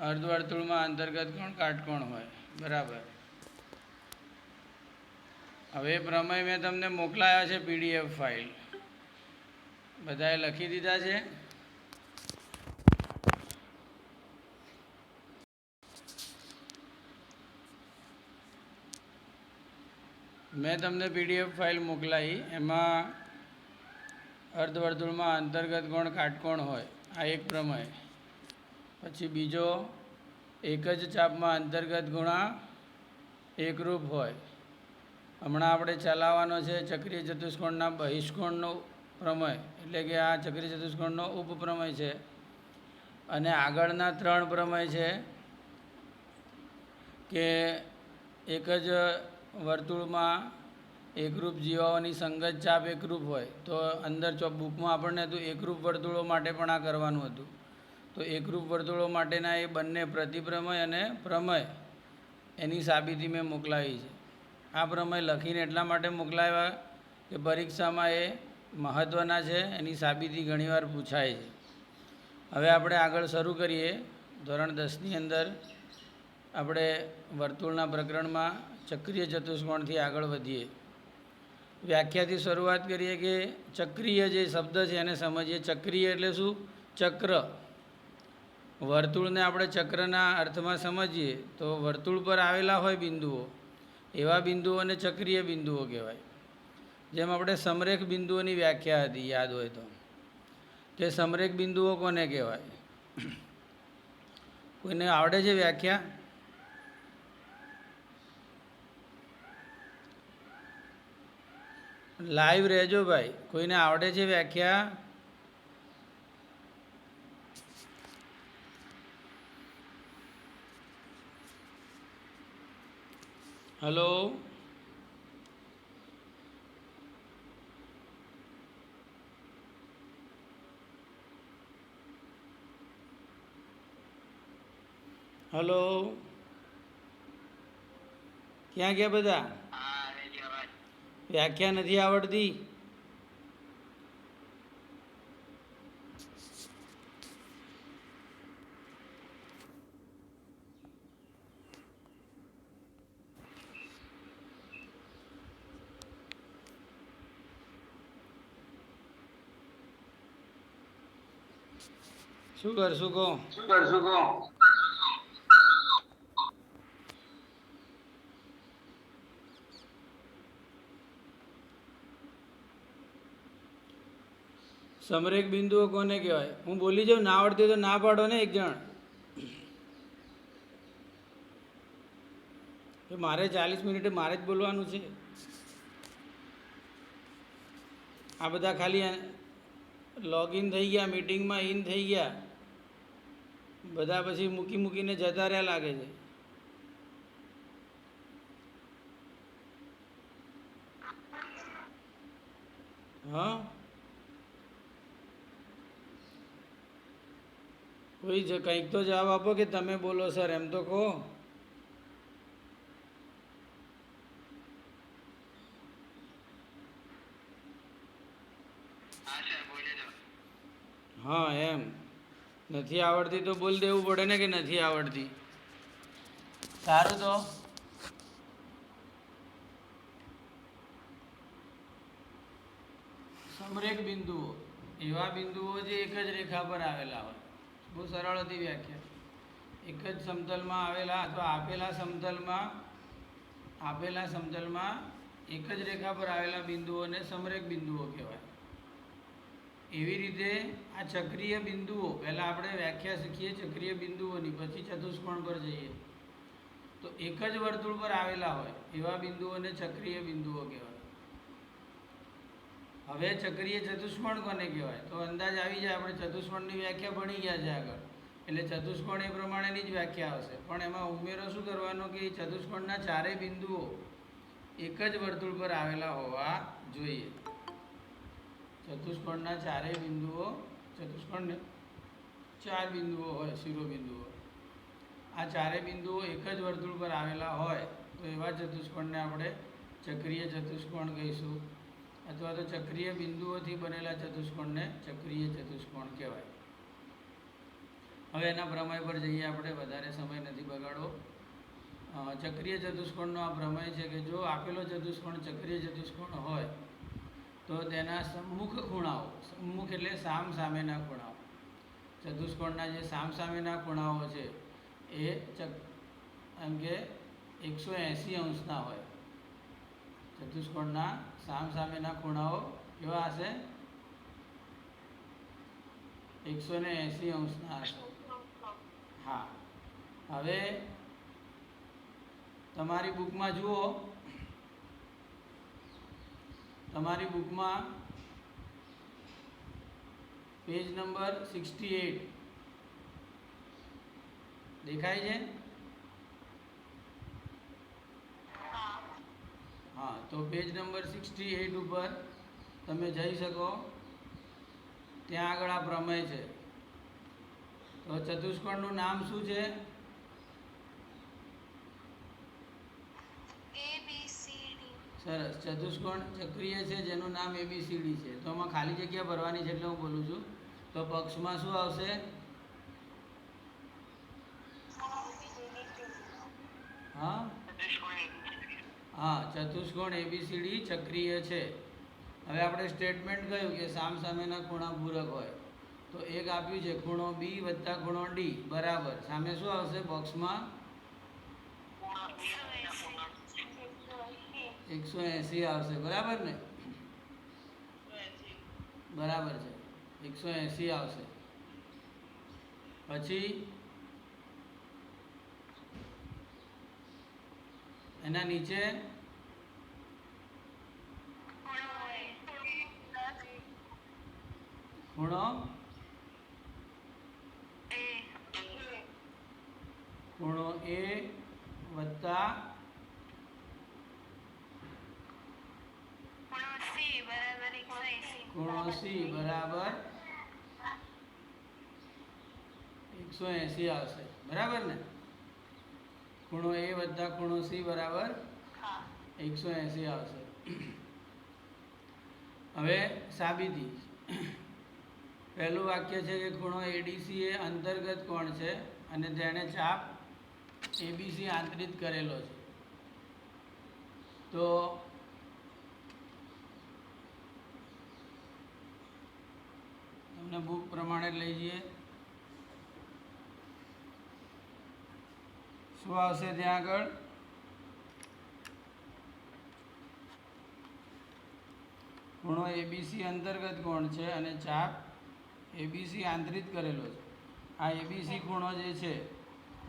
અર્ધવર્તુળમાં અંતર્ગત કોણ કાટકોણ હોય. બરાબર. હવે પ્રમેય મેં તમને મોકલાયા છે PDF ફાઇલ. બધાએ લખી દીધા છે. મેં તમને PDF ફાઇલ મોકલાવી. એમાં અર્ધવર્તુળમાં અંતર્ગત કોણ કાટકોણ હોય આ એક પ્રમેય. પછી બીજો એક જ ચાપમાં અંતર્ગત ગુણા એકરૂપ હોય. હમણાં આપણે ચલાવવાનો છે ચક્રીય ચતુષ્કોણના બહિષ્કોણનો પ્રમેય, એટલે કે આ ચક્રીય ચતુષ્કોણનો ઉપપ્રમેય છે. અને આગળના 3 પ્રમેય છે કે એક જ વર્તુળમાં એકરૂપ જીવાઓની સંગત ચાપ એકરૂપ હોય તો અંદર બુકમાં આપણને હતું એકરૂપ વર્તુળો માટે પણ આ કરવાનું હતું. તો એકરૂપ વર્તુળો માટેના એ બંને પ્રતિપ્રમેય અને પ્રમેય એની સાબિતી મેં મોકલાવી છે. આ પ્રમેય લખીને એટલા માટે મોકલાવ્યા કે પરીક્ષામાં એ મહત્ત્વના છે, એની સાબિતી ઘણીવાર પૂછાય છે. હવે આપણે આગળ શરૂ કરીએ. ધોરણ 10ની અંદર આપણે વર્તુળના પ્રકરણમાં ચક્રીય ચતુષ્કોણથી આગળ વધીએ. વ્યાખ્યાથી શરૂઆત કરીએ કે ચક્રીય જે શબ્દ છે એને સમજીએ. ચક્રીય એટલે શું? ચક્ર. વર્તુળને આપણે ચક્રના અર્થમાં સમજીએ તો વર્તુળ પર આવેલા હોય બિંદુઓ, એવા બિંદુઓને ચક્રીય બિંદુઓ કહેવાય. જેમ આપણે સમરેખ બિંદુઓની વ્યાખ્યા હતી, યાદ હોય તો, કે સમરેખ બિંદુઓ કોને કહેવાય? કોઈને આવડે છે વ્યાખ્યા? લાઈવ રહેજો ભાઈ. કોઈને આવડે છે વ્યાખ્યા? હલો, હલો, ક્યાં ગયા બધા? વ્યાખ્યા નથી આવડતી? શું કરશું કહો? સમરેખ બિંદુઓ કોને કહેવાય? હું બોલી જાઉં, ના આવડતી તો ના પાડો ને એક જણ. કે મારે 40 મિનિટે મારે જ બોલવાનું છે? આ બધા ખાલી લોગિન થઈ ગયા, મીટિંગમાં ઇન થઈ ગયા, બધા પછી મૂકીને જતા રહ્યા લાગે છે. હા, કોઈ કંઈક તો જવાબ આપો કે તમે બોલો સર, એમ તો કહો. હા, એમ નથી આવડતી તો બોલ દેવું પડે ને કે નથી આવડતી. સારું. તો સમરેખ બિંદુઓ એવા બિંદુઓ જે એક જ રેખા પર આવેલા હોય. બહુ સરળ હતી વ્યાખ્યા. એક જ સમતલમાં આવેલા અથવા આપેલા સમતલમાં એક જ રેખા પર આવેલા બિંદુઓને સમરેખ બિંદુઓ કહેવાય. એવી રીતે આ ચક્રીય બિંદુઓ, પહેલાં આપણે વ્યાખ્યા શીખીએ ચક્રીય બિંદુઓની, પછી ચતુષ્કોણ પર જઈએ. તો એક જ વર્તુળ પર આવેલા હોય એવા બિંદુઓને ચક્રીય બિંદુઓ કહેવાય. હવે ચક્રીય ચતુષ્કોણ કોને કહેવાય? તો અંદાજ આવી જાય. આપણે ચતુષ્કોણની વ્યાખ્યા ભણી ગયા છે આગળ, એટલે ચતુષ્કોણ એ પ્રમાણેની જ વ્યાખ્યા હશે. પણ એમાં ઉમેરો શું કરવાનો કે ચતુષ્કોણના ચારેય બિંદુઓ એક જ વર્તુળ પર આવેલા હોવા જોઈએ. ચતુષ્કોણના ચારેય બિંદુઓ, ચતુષ્કોણને 4 બિંદુઓ હોય, શિરોબિંદુઓ. આ ચારેય બિંદુઓ એક જ વર્તુળ પર આવેલા હોય તો એવા ચતુષ્કોણને આપણે ચક્રીય ચતુષ્કોણ કહીશું, અથવા તો ચક્રીય બિંદુઓથી બનેલા ચતુષ્કોણને ચક્રીય ચતુષ્કોણ કહેવાય. હવે એના પ્રમેય પર જઈએ આપણે, વધારે સમય નથી બગાડવો. ચક્રીય ચતુષ્કોણનો આ પ્રમેય છે કે જો આપેલો ચતુષ્કોણ ચક્રીય ચતુષ્કોણ હોય તો તેના સમ્મુખ ખૂણાઓ, સમ્મુખ એટલે સામ સામેના ખૂણાઓ, ચતુષ્કોણના જે સામ સામેના ખૂણાઓ છે એ એમ કે 180 અંશના હોય. ચતુષ્કોણના સામ સામેના ખૂણાઓ કેવા હશે? 180 અંશના હશે. હા, હવે તમારી બુકમાં જુઓ, તમારી બુકમાં પેજ નંબર 68 દેખાય છે? હા, તો પેજ નંબર 68 ઉપર તમે જઈ શકો. ત્યાં આગળ આ પ્રમેય છે. તો ચતુષ્કોણનું નામ શું છે? સરસ. ચતુષ્કોણ ચક્રીય છે જેનું નામ ABCD છે. તો આમાં ખાલી જગ્યા ભરવાની છે એટલે હું બોલું છું. તો પક્ષમાં શું આવશે? હા હા, ચતુષ્કોણ ABCD ચક્રીય છે. હવે આપણે સ્ટેટમેન્ટ કહ્યું કે સામ સામેના ખૂણા પૂરક હોય. તો એક આપ્યું છે ખૂણો B વત્તા ખૂણો D બરાબર, સામે શું આવશે બોક્સમાં? 180 આવશે. બરાબર ને? બરાબર છે, 180 આવશે. પછી એના નીચે ખૂણો A વત્તા ખૂણો C બરાબર 180 આવશે. બરાબર ને? ખૂણો A વત્તા ખૂણો C બરાબર 180 આવશે. હવે સાબિતી. પહેલું વાક્ય છે કે ખૂણો ADC એ અંતર્ગત કોણ છે અને તેણે ચાપ ABC આંતરિત કરેલો છે. તો તમને બુક પ્રમાણે લઈ જઈએ. શું આવશે ત્યાં આગળ? ખૂણો ABC અંતર્ગત કોણ છે અને ચાપ ABC આંતરિત કરેલો છે. આ ABC ખૂણો જે છે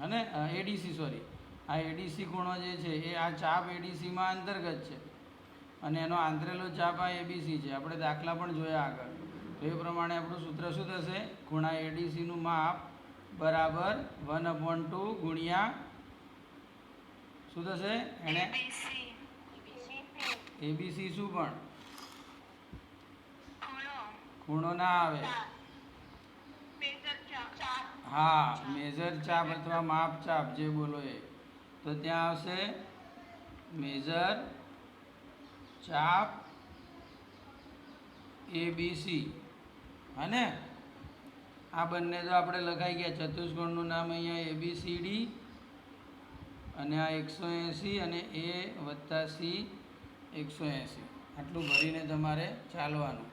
અને ADC સોરી, આ ADC ખૂણો જે છે એ આ ચાપ ADCમાં અંતર્ગત છે અને એનો આંતરેલો ચાપ આ ABC છે. આપણે દાખલા પણ જોયા આગળ. તો એ પ્રમાણે આપણું સૂત્ર શું થશે? ખૂણા ADCનું માપ બરાબર 1/2 ગુણ્યા શું થશે? એને ABC શું પણ ખૂણો ના આવે. હા, મેજર ચાપ અથવા માપ ચાપ જે બોલો એ. તો ત્યાં આવશે મેજર ચાપ ABC. હા ને? આ બંને તો આપણે લખાઈ ગયા. ચતુષ્કોણનું નામ અહીંયા ABCD અને આ 180 અને A વત્તા C 180. આટલું ભરીને તમારે ચાલવાનું.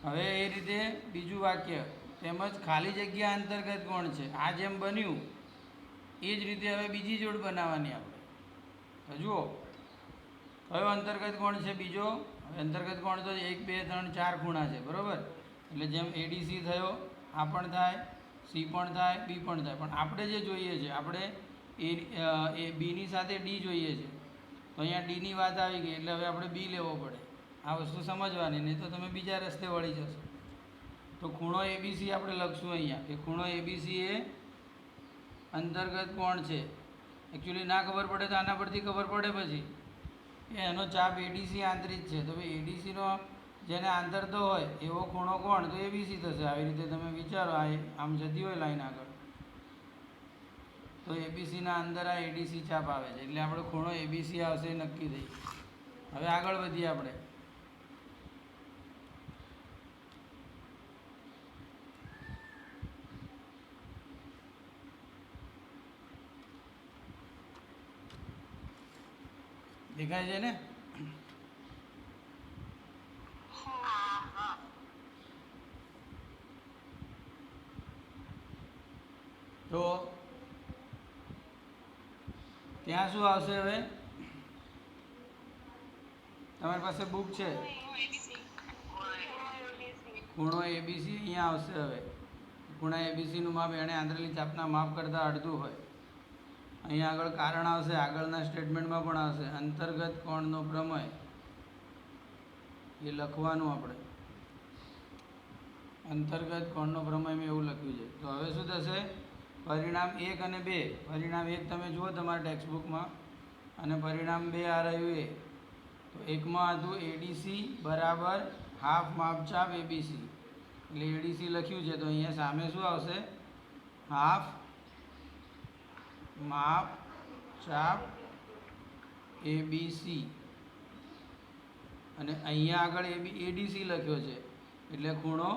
હવે એ રીતે બીજું વાક્ય, તેમજ ખાલી જગ્યા અંતર્ગત કોણ છે. આ જેમ બન્યું એ જ રીતે હવે બીજી જોડ બનાવવાની આપણે. તો જુઓ કયો અંતર્ગત કોણ છે બીજો? હવે અંતર્ગત કોણ તો 1 2 3 4 ખૂણા છે. બરાબર? એટલે જેમ ADC થયો, આ પણ થાય, C પણ થાય, B પણ થાય. પણ આપણે જે જોઈએ છે, આપણે એ બીની સાથે D જોઈએ છે. તો અહીંયા Dની વાત આવી ગઈ એટલે હવે આપણે B લેવો પડે. આ વસ્તુ સમજવાની, નહીં તો તમે બીજા રસ્તે વળી જશો. તો ખૂણો ABC આપણે લખશું અહીંયા કે ખૂણો ABC એ અંતર્ગત કોણ છે. એકચ્યુઅલી ના ખબર પડે તો આના પરથી ખબર પડે પછી કે એનો ચાપ ADC આંતરિત છે. તો ભાઈ ADCનો જેને આંતરતો હોય એવો ખૂણો કોણ? તો ABC થશે. આવી રીતે તમે વિચારો, આ આમ જતી હોય લાઈન આગળ તો ABCના અંદર આ ADC ચાપ આવે છે એટલે આપણે ખૂણો ABC આવશે નક્કી થઈ. હવે આગળ વધીએ આપણે. દેખાય છે ને? તો ત્યાં શું આવશે હવે? તમારી પાસે બુક છે? ખૂણો એબીસી અહીંયા આવશે. હવે ખૂણા એબીસીનું માપ એણે આંતરેલી ચાપના માપ કરતાં અડધું હોય. અહીંયા આગળ કારણ આવશે, આગળના સ્ટેટમેન્ટમાં પણ આવશે. અંતર્ગત કોણનો પ્રમેય એ લખવાનું આપણે. અંતર્ગત કોણનો પ્રમેય મેં એવું લખ્યું છે. તો હવે શું થશે? પરિણામ 1 અને 2. પરિણામ 1 તમે જુઓ તમારા ટેક્સ્ટબુકમાં, અને પરિણામ 2 આ રહ્યું એ. તો એકમાં હતું એડીસી બરાબર હાફ માપચાપ એબીસી, એટલે એડીસી લખ્યું છે. તો અહીંયા સામે શું આવશે? હાફ માપ ચાપ એબીસી, અને અહીંયા આગળ એડીસી લખ્યો છે, એટલે ખૂણો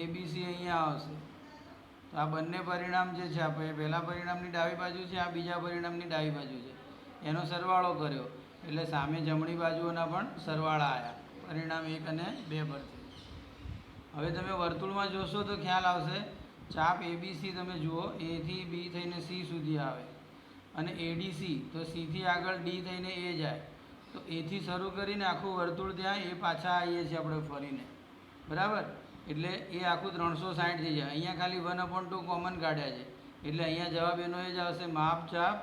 એબીસી અહીંયા આવશે. તો આ બંને પરિણામ જે છે, આપણે પહેલા પરિણામની ડાબી બાજુ છે, આ બીજા પરિણામની ડાબી બાજુ છે, એનો સરવાળો કર્યો એટલે સામે જમણી બાજુઓના પણ સરવાળા આવ્યા પરિણામ 1 અને 2 પરથી. હવે તમે વર્તુળમાં જોશો તો ખ્યાલ આવશે. ચાપ એબીસી તમે જુઓ, એથી બી થઈને સી સુધી આવે, અને એડીસી તો સીથી આગળ ડી થઈને એ જાય. તો એથી શરૂ કરીને આખું વર્તુળ ત્યાં એ પાછા આવીએ છીએ આપણે ફરીને, બરાબર? એટલે એ આખું 360 થઈ જાય. અહીંયા ખાલી 1/2 કોમન કાઢ્યા છે, એટલે અહીંયા જવાબ એનો એ જ આવશે, માપ ચાપ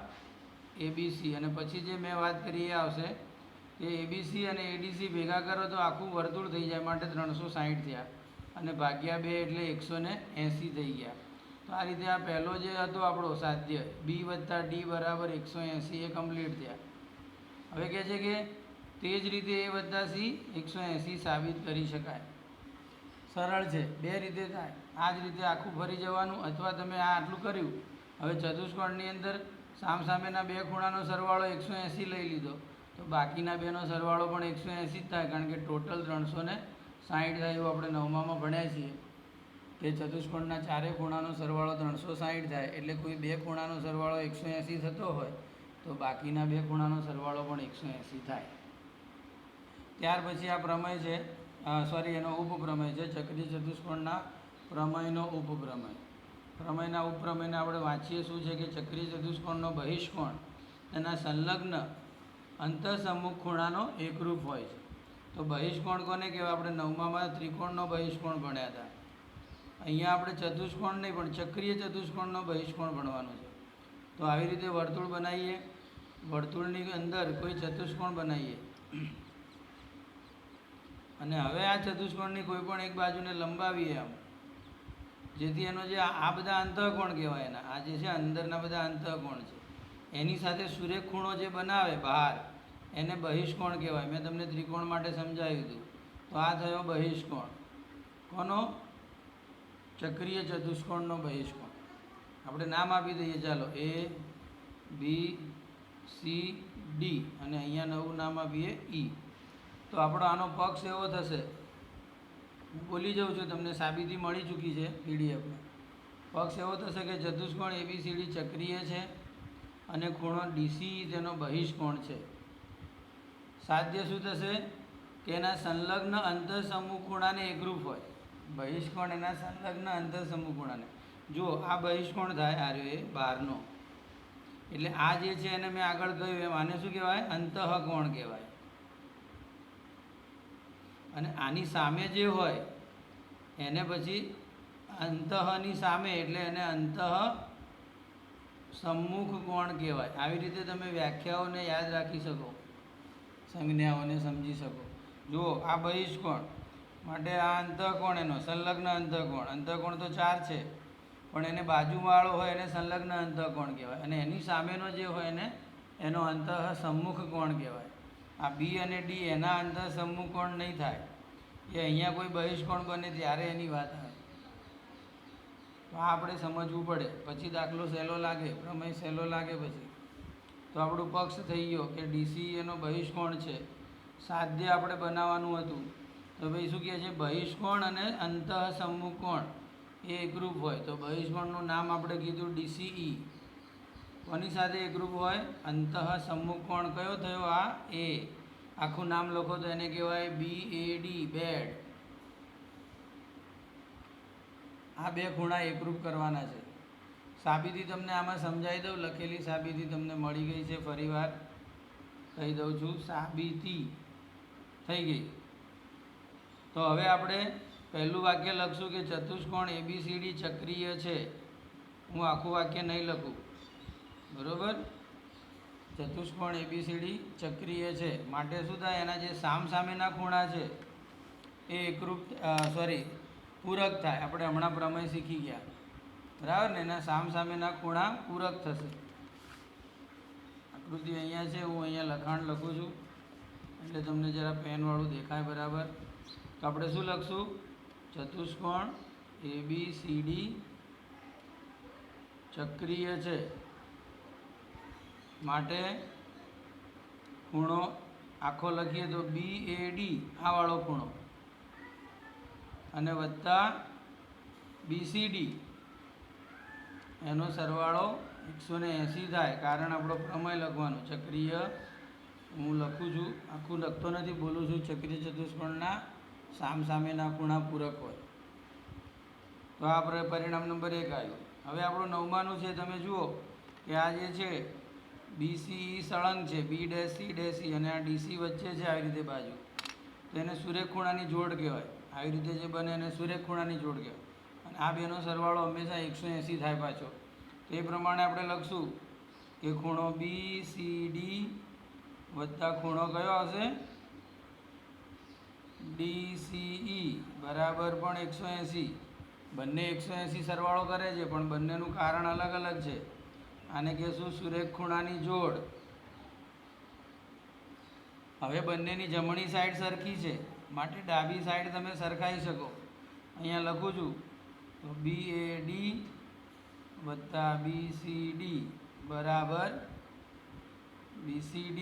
એબીસી. અને પછી જે મેં વાત કરી એ આવશે કે એબીસી અને એડીસી ભેગા કરો તો આખું વર્તુળ થઈ જાય, માટે 360 થયા, અને ભાગ્યા 2 એટલે 180 થઈ ગયા. તો આ રીતે આ પહેલો જે હતો આપણો સાધ્ય બી વત્તા ડી બરાબર 180 એ કમ્પ્લીટ થયા. હવે કહે છે કે તે જ રીતે એ વત્તા સી 180 સાબિત કરી શકાય. સરળ છે, બે રીતે થાય. આ જ રીતે આખું ફરી જવાનું, અથવા તમે આ આટલું કર્યું. હવે ચતુષ્કોણની અંદર સામસામેના બે ખૂણાનો સરવાળો 180 લઈ લીધો, તો બાકીના બેનો સરવાળો પણ 180 જ થાય, કારણ કે ટોટલ 360 થાય. એવું આપણે 9માં ભણ્યા છીએ કે ચતુષ્કોણના ચારે ખૂણાનો સરવાળો 360 થાય, એટલે કોઈ બે ખૂણાનો સરવાળો 180 થતો હોય તો બાકીના બે ખૂણાનો સરવાળો પણ 180 થાય. ત્યાર પછી આ પ્રમેય છે, એનો ઉપપ્રમેય છે, ચક્રીય ચતુષ્કોણના પ્રમેયનો ઉપપ્રમેય. પ્રમેયના ઉપપ્રમેયને આપણે વાંચીએ શું છે કે ચક્રીય ચતુષ્કોણનો બહિષ્કોણ તેના સંલગ્ન અંતઃસમુખ ખૂણાનો એકરૂપ હોય છે. તો બહિષ્કોણ કોને કહેવાય? આપણે 9માં ત્રિકોણનો બહિષ્કોણ ભણ્યા હતા. અહીંયા આપણે ચતુષ્કોણ નહીં પણ ચક્રીય ચતુષ્કોણનો બહિષ્કોણ ભણવાનું છે. તો આવી રીતે વર્તુળ બનાવીએ, વર્તુળની અંદર કોઈ ચતુષ્કોણ બનાવીએ, અને હવે આ ચતુષ્કોણની કોઈ પણ એક બાજુને લંબાવીએ આમ, જેથી એનો જે આ બધા અંતઃકોણ કહેવાય, એના આ જે છે અંદરના બધા અંતઃકોણ છે, એની સાથે સુરેખ ખૂણો જે બનાવે બહાર, એને બહિષ્કોણ કહેવાય. મેં તમને ત્રિકોણ માટે સમજાવ્યું હતું. તો આ થયો બહિષ્કોણ. કોનો? ચક્રીય ચતુષ્કોણનો બહિષ્કોણ. આપણે નામ આપી દઈએ, ચાલો એ બી સી ડી, અને અહીંયા નવું નામ આપીએ ઈ. તો આપણો આનો પક્ષ એવો થશે, હું બોલી જાઉં છું, તમને સાબિતી મળી ચૂકી છે પીડીએફમાં. પક્ષ એવો થશે કે ચતુષ્કોણ એબીસીડી ચક્રીય છે અને ખૂણો ડીસી તેનો બહિષ્કોણ છે. સાધ્ય શું થશે કે એના સંલગ્ન અંતઃસમૂહ ખૂણાને એકરૂપ હોય. બહિષ્કોણ એના સંલગ્ન અંતઃસમૂહ ખૂણાને, જો આ બહિષ્કોણ થાય આ રહ્યો એ બહારનો, એટલે આ જે છે એને મેં આગળ કહ્યું એમ આને શું કહેવાય? અંતઃકોણ કહેવાય. અને આની સામે જે હોય એને પછી અંતઃની સામે, એટલે એને અંતઃ સમ્મુખ કોણ કહેવાય. આવી રીતે તમે વ્યાખ્યાઓને યાદ રાખી શકો, સંજ્ઞાઓને સમજી શકો. જુઓ, આ બહિષ્કોણ માટે આ અંતઃકોણ એનો સંલગ્ન અંતઃકોણ. અંતઃકોણ તો 4 છે, પણ એને બાજુવાળો હોય એને સંલગ્ન અંતઃકોણ કહેવાય, અને એની સામેનો જે હોય એને એનો અંતઃ સમ્મુખ કોણ કહેવાય. આ બી અને ડી એના અંતઃ સમ્મુખ કોણ નહીં થાય, એ અહીંયા કોઈ બહિષ્કોણ બને ત્યારે એની વાત આવે. તો આ આપણે સમજવું પડે. પછી દાખલો સહેલો લાગે, પ્રમેય સહેલો લાગે. પછી તો આપણું પક્ષ થઈ ગયો કે ડીસી એનો બહિષ્કોણ છે. સાધ્ય આપણે બનાવવાનું હતું, તો ભાઈ શું કહે છે? બહિષ્કોણ અને અંતઃ સમ્મુખ કોણ એ એકરૂપ હોય. તો બહિષ્કોણનું નામ આપણે કીધું ડીસીઈ. કોની સાથે એકરૂપ હોય? અંતઃ સમ્મુખ કોણ કયો થયો? આ એ. આખું નામ લખો તો એને કહેવાય BAD, બેડ. આ બે ખૂણા એકરૂપ કરવાના છે. સાબિતી તમને આમાં સમજાવી દઉં. લખેલી સાબિતી તમને મળી ગઈ છે. ફરીવાર કહી દઉં છું, સાબિતી થઈ ગઈ. તો હવે આપણે પહેલું વાક્ય લખશું કે ચતુષ્કોણ ABCD ચક્રીય છે. હું આખું વાક્ય નહીં લખું, બરાબર? ચતુષ્કોણ ABCD ચક્રીય છે માટે શું થાય? એના જે સામસામેના ખૂણા છે એ એકરૂપ પૂરક થાય. આપણે હમણાં પ્રમેય શીખી ગયા, બરાબર ને? એના સામસામેના ખૂણા પૂરક થશે. આકૃતિ અહીંયા છે, હું અહીંયા લખાણ લખું છું એટલે તમને જરા પેનવાળું દેખાય બરાબર. તો આપણે શું લખશું? ચતુષ્કોણ ABCD ચક્રીય છે માટે ખૂણો આખો લખીએ તો BAD, આ વાળો ખૂણો, અને વત્તા BCD, એનો સરવાળો 180 થાય. કારણ આપણો પ્રમેય લખવાનો ચક્રીય, હું લખું છું, આખું લખતો નથી, બોલું છું. ચક્રીય ચતુષ્કોણના સામસામેના ખૂણા પૂરક હોય. તો આ પરિણામ નંબર 1 આવ્યું. હવે આપણું 9માનું છે. તમે જુઓ કે આ જે છે BCE સળંગ છે, BC અને આ DC વચ્ચે છે આવી રીતે બાજુ, તો એને સુરેખ ખૂણાની જોડ કહેવાય. આવી રીતે જે બને એને સુરેખ ખૂણાની જોડ કહેવાય. અને આ બેનો સરવાળો હંમેશા 180 થાય પાછો. તો એ પ્રમાણે આપણે લખશું કે ખૂણો BCD વત્તા ખૂણો કયો આવશે? DCE બરાબર પણ 180. બંને 180 સરવાળો કરે છે, પણ બંનેનું કારણ અલગ અલગ છે. આને કહેશું સુરેખ ખૂણાની જોડ. હવે બંનેની જમણી સાઈડ સરખી છે માટે ડાબી સાઈડ તમે સરખાઈ શકો. અહીંયા લખું છું તો BAD વત્તા BCD બરાબર BCD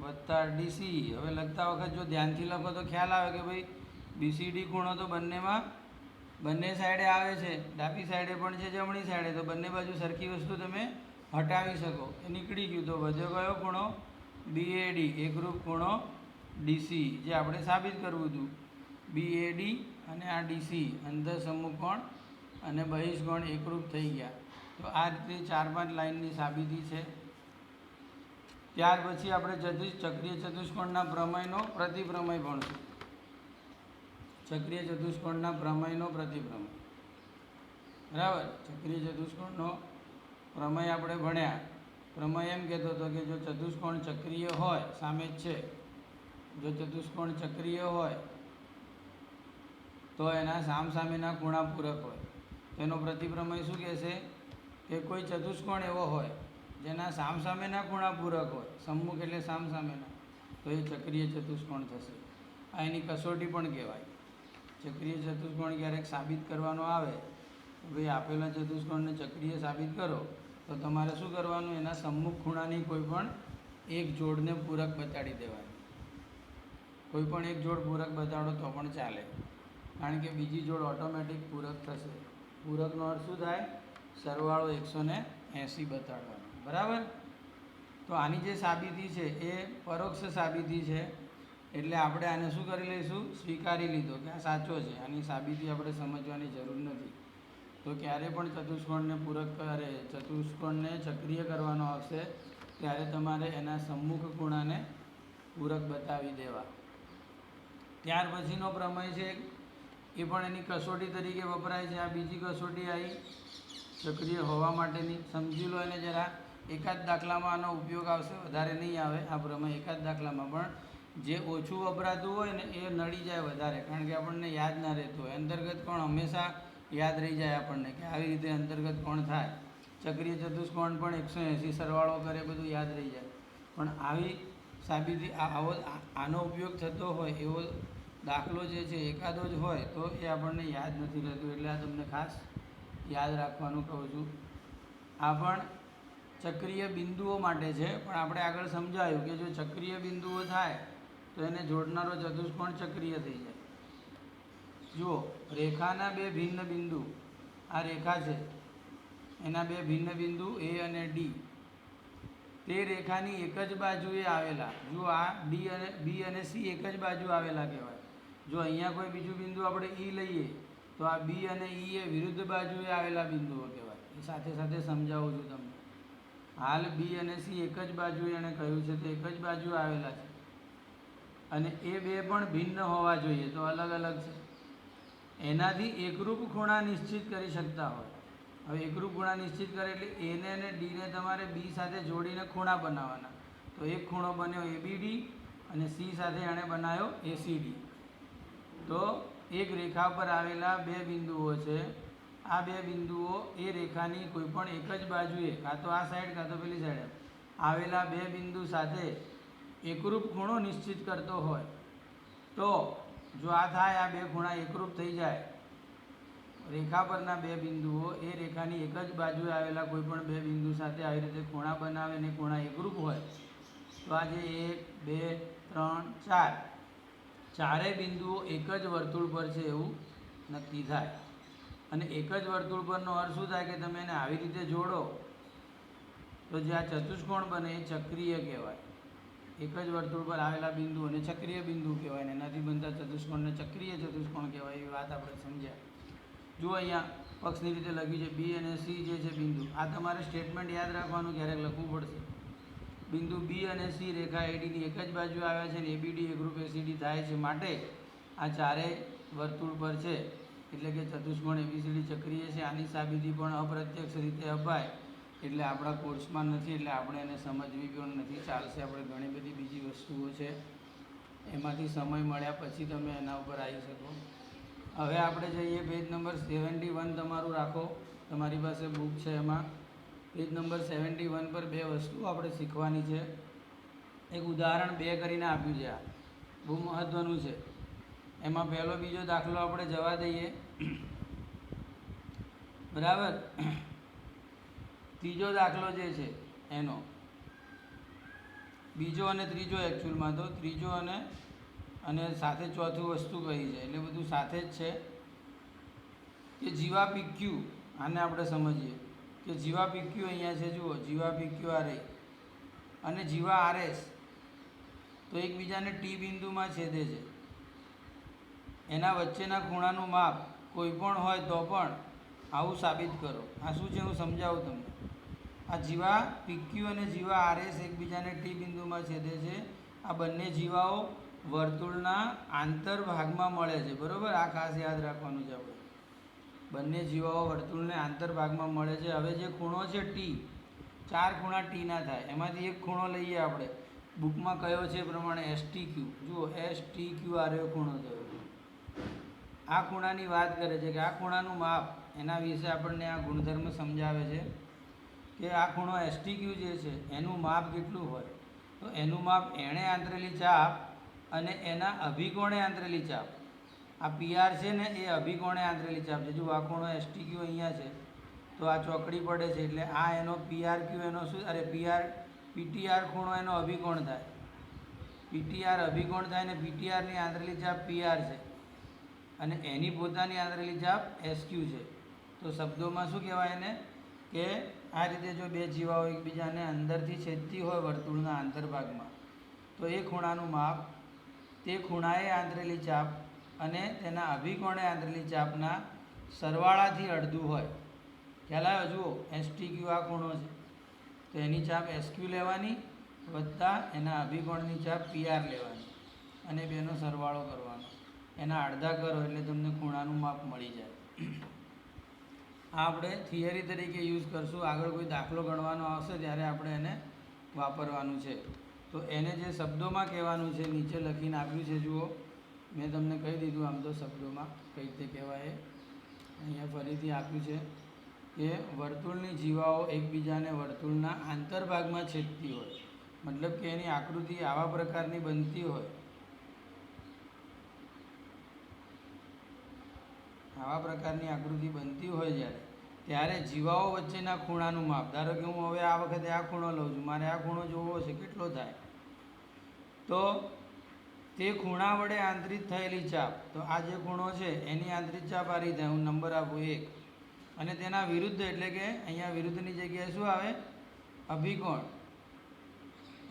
વત્તા DC. હવે લખતા વખત જો ધ્યાનથી લખો તો ખ્યાલ આવે કે ભાઈ BCD ખૂણો તો બંને સાઈડે આવે છે, ડાબી સાઈડે પણ છે, જમણી સાઈડે. તો બંને બાજુ સરખી વસ્તુ તમે હટાવી શકો. એ નીકળી ગયું. તો વધ્યો કયો ખૂણો? BAD, એકરૂપ ખૂણો DC, જે આપણે સાબિત કરવું હતું. BAD અને આ DC અંદર સમૂહકોણ અને બહિષ્કોણ એકરૂપ થઈ ગયા. તો આ રીતે 4-5 લાઇનની સાબિતી છે. ત્યાર પછી આપણે ચક્રીય ચતુષ્કોણના પ્રમેયનો પ્રતિપ્રમેય ભણશું. ચક્રીય ચતુષ્કોણના પ્રમેયનો પ્રતિપ્રમેય, બરાબર? ચક્રીય ચતુષ્કોણનો પ્રમેય આપણે ભણ્યા. પ્રમેય એમ કહેતો હતો કે જો ચતુષ્કોણ ચક્રીય હોય, સામે જ છે, જો ચતુષ્કોણ ચક્રીય હોય તો એના સામસામેના ખૂણા પૂરક હોય. તો એનો પ્રતિપ્રમેય શું કહેશે કે કોઈ ચતુષ્કોણ એવો હોય જેના સામસામેના ખૂણા પૂરક હોય, સમ્મુખ એટલે સામસામેના, તો એ ચક્રીય ચતુષ્કોણ થશે. આ એની કસોટી પણ કહેવાય. ચક્રીય ચતુષ્કોણ ક્યારેક સાબિત કરવાનો આવે તો ભાઈ આપેલા ચતુષ્કોણને ચક્રીય સાબિત કરો, તો તમારે શું કરવાનું? એના સમ્મુખ ખૂણાની કોઈ પણ એક જોડને પૂરક બતાડી દેવાની. કોઈ પણ એક જોડ પૂરક બતાડો તો પણ ચાલે, કારણ કે બીજી જોડ ઓટોમેટિક પૂરક થશે. પૂરકનો અર્થ શું થાય? સરવાળો 180 બતાડવાનો, બરાબર? તો આની જે સાબિતી છે એ પરોક્ષ સાબિતી છે, એટલે આપણે આને શું કરી લઈશું? સ્વીકારી લીધો કે આ સાચો છે. આની સાબિતી આપણે સમજવાની જરૂર નથી. તો ક્યારે પણ ચતુષ્કોણને પૂરક કરે, ચતુષ્કોણને ચક્રીય કરવાનો આવશે ત્યારે તમારે એના સમ્મુખ ખૂણાને પૂરક બતાવી દેવા. ત્યાર પછીનો પ્રમેય છે એ પણ એની કસોટી તરીકે વપરાય છે. આ બીજી કસોટી આવી ચક્રીય હોવા માટેની. સમજી લો એને જરા. એકાદ દાખલામાં આનો ઉપયોગ આવશે, વધારે નહીં આવે આ પ્રમેય. એકાદ દાખલામાં પણ જે ઓછું વપરાતું હોય ને એ નડી જાય વધારે, કારણ કે આપણને યાદ ના રહેતું હોય. અંતર્ગત કોણ હંમેશા યાદ રહી જાય આપણને કે આવી રીતે અંતર્ગત કોણ થાય. ચક્રીય ચતુષ્કોણ પણ 180 સરવાળો કરે, બધું યાદ રહી જાય. પણ આવી સાબિતી આનો ઉપયોગ થતો હોય એવો દાખલો જે છે એકાદો જ હોય તો એ આપણને યાદ નથી રહેતું. એટલે આ તમને ખાસ યાદ રાખવાનું કહું છું. આ પણ ચક્રીય બિંદુઓ માટે છે, પણ આપણે આગળ સમજાયું કે જો ચક્રીય બિંદુઓ થાય તો એને જોડનારો ચતુષ્કોણ ચક્રીય થઈ જાય. જુઓ, રેખાના બે ભિન્ન બિંદુ, આ રેખા છે એના બે ભિન્ન બિંદુ એ અને ડી તે રેખાની એક જ બાજુએ આવેલા, જો આ ડી અને બી અને સી એક જ બાજુ આવેલા કહેવાય. જો અહીંયા કોઈ બીજું બિંદુ આપણે ઈ લઈએ તો આ બી અને ઈ એ વિરુદ્ધ બાજુએ આવેલા બિંદુઓ કહેવાય. એ સાથે સાથે સમજાવું છું તમને. હાલ બી અને સી એક જ બાજુએ એણે કહ્યું છે તો એક જ બાજુ આવેલા છે અને એ બે પણ ભિન્ન હોવા જોઈએ, તો અલગ અલગ છે. એનાથી એકરૂપ ખૂણા નિશ્ચિત કરી શકતા હોય. હવે એકરૂપ ખૂણા નિશ્ચિત કરે એટલે એને અને ડીને તમારે બી સાથે જોડીને ખૂણા બનાવવાના. તો એક ખૂણો બન્યો એબીડી અને સી સાથે એણે બનાવ્યો એસીડી. તો એક રેખા પર આવેલા બે બિંદુઓ છે. આ બે બિંદુઓ એ રેખાની કોઈ પણ એક જ બાજુએ, કાં તો આ સાઈડ કાં તો પેલી સાઈડ આવેલા બે બિંદુ સાથે એકરૂપ ખૂણો નિશ્ચિત કરતો હોય. તો જો આ થાય, આ બે ખૂણા એકરૂપ થઈ જાય, રેખા પરના બે બિંદુઓ એ રેખાની એક જ બાજુએ આવેલા કોઈ પણ બે બિંદુ સાથે આવી રીતે ખૂણા બનાવે અને ખૂણા એકરૂપ હોય, તો આ જે 1 2 3 4 ચારેય બિંદુઓ એક જ વર્તુળ પર છે એવું નક્કી થાય. અને એક જ વર્તુળ પરનો અર્થ શું થાય કે તમે એને આવી રીતે જોડો તો જે આ ચતુષ્કોણ બને એ ચક્રીય કહેવાય. એક જ વર્તુળ પર આવેલા બિંદુઓને ચક્રીય બિંદુ કહેવાય ને એનાથી બનતા ચતુષ્કોણને ચક્રીય ચતુષ્કોણ કહેવાય. એવી વાત આપણે સમજ્યા. જુઓ અહીંયા પક્ષની રીતે લખ્યું છે બી અને સી જે છે બિંદુ. આ તમારે સ્ટેટમેન્ટ યાદ રાખવાનું, ક્યારેક લખવું પડશે. બિંદુ બી અને સી રેખા એડીની એક જ બાજુ આવ્યા છે અને એબીડી એકરૂપ એસીડી થાય છે, માટે આ ચારેય વર્તુળ પર છે એટલે કે ચતુષ્કોણ એબીસીડી ચક્રીય છે. આની સાબિતી પણ અપ્રત્યક્ષ રીતે અપાય, એટલે આપણા કોર્સમાં નથી એટલે આપણે એને સમજવી પણ નથી, ચાલશે. આપણે ઘણી બધી બીજી વસ્તુઓ છે એમાંથી સમય મળ્યા પછી તમે એના ઉપર આવી શકો. હવે આપણે જઈએ પેજ નંબર 71. તમારું રાખો, તમારી પાસે બુક છે એમાં. પેજ નંબર 71 પર બે વસ્તુ આપણે શીખવાની છે. એક ઉદાહરણ 2 કરીને આપ્યું છે, આ બહુ મહત્ત્વનું છે. એમાં પહેલો બીજો દાખલો આપણે જવા દઈએ, બરાબર. ત્રીજો દાખલો જે છે એનો બીજો અને ત્રીજો, એકચ્યુઅલમાં તો ત્રીજો અને સાથે ચોથું વસ્તુ કહી છે એટલે બધું સાથે જ છે. કે જીવા પીક્યુ, આને આપણે સમજીએ કે જીવા પીક્યુ અહીંયા છે, જુઓ જીવા પીક્યુ આ રહી અને જીવા આરએસ તો એકબીજાને ટી બિંદુમાં છેદે છે. એના વચ્ચેના ખૂણાનું માપ કોઈ પણ હોય તો પણ આવું સાબિત કરો. આ શું છે હું સમજાવું તમને. આ જીવા પીક્યુ અને જીવા આરએસ એકબીજાને ટી બિંદુમાં છેદે છે. આ બંને જીવાઓ વર્તુળના આંતરભાગમાં મળે છે, બરાબર. આ ખાસ યાદ રાખવાનું છે આપણે. બંને જીવાઓ વર્તુળને આંતરભાગમાં મળે છે. હવે જે ખૂણો છે ટી, 4 ખૂણા ટીના થાય, એમાંથી એક ખૂણો લઈએ આપણે. બુકમાં કયો છે એ પ્રમાણે STQ. જુઓ STQ આ રહ્યો ખૂણો થયો. આ ખૂણાની વાત કરે છે કે આ ખૂણાનું માપ, એના વિશે આપણને આ ગુણધર્મ સમજાવે છે કે આ ખૂણો STQ જે છે એનું માપ કેટલું હોય, તો એનું માપ એણે આંતરેલી ચાપ અને એના અભિકોણે આંતરેલી ચાપ. આ PR છે ને એ અભિકોણે આંતરેલી ચાપ છે. જો આ ખૂણો STQ અહીંયા છે તો આ ચોકડી પડે છે એટલે આ એનો PRQ એનો શું, અરે PTR ખૂણો એનો અભિકોણ થાય. PTR અભિકોણ થાય ને PTRની આંતરેલી ચાપ PR છે અને એની પોતાની આંતરેલી ચાપ SQ છે. તો શબ્દોમાં શું કહેવાય એને કે આ રીતે જો બે જીવાઓ એકબીજાને અંદરથી છેદતી હોય વર્તુળના આંતરભાગમાં, તો એ ખૂણાનું માપ તે ખૂણાએ આંતરેલી ચાપ અને તેના અભિકોણે આંતરેલી ચાપના સરવાળાથી અડધું હોય. ખ્યાલ આવ્યો? જુઓ STQ આ ખૂણો છે તો એની ચાપ SQ લેવાની વત્તા એના અભિકોણની ચાપ PR લેવાની અને બેનો સરવાળો કરવાનો. એના અડધા કરો એટલે તમને ખૂણાનું માપ મળી જાય. આ આપણે થિયરી તરીકે યુઝ કરશું. આગળ કોઈ દાખલો ગણવાનો આવશે ત્યારે આપણે એને વાપરવાનું છે. તો એને જે શબ્દોમાં કહેવાનું છે નીચે લખીને આપ્યું છે, જુઓ મેં તમને કહી દીધું આમ તો શબ્દોમાં કઈ રીતે કહેવાય. અહીંયા ફરીથી આપ્યું છે કે વર્તુળની જીવાઓ એકબીજાને વર્તુળના આંતરભાગમાં છેદતી હોય, મતલબ કે એની આકૃતિ આવા પ્રકારની બનતી હોય, આવા પ્રકારની આકૃતિ બનતી હોય ત્યારે જીવાઓ વચ્ચેના ખૂણાનું માપ, ધારો કે હું હવે આ વખતે આ ખૂણો લઉં છું, મારે આ ખૂણો જોવો છે કેટલો થાય, તો તે ખૂણા વડે આંતરિત થયેલી ચાપ, તો આ જે ખૂણો છે એની આંતરિક ચાપ આ રીતે હું નંબર આપું 1 અને તેના વિરુદ્ધ એટલે કે અહીંયા વિરુદ્ધની જગ્યાએ શું આવે? અભિકોણ.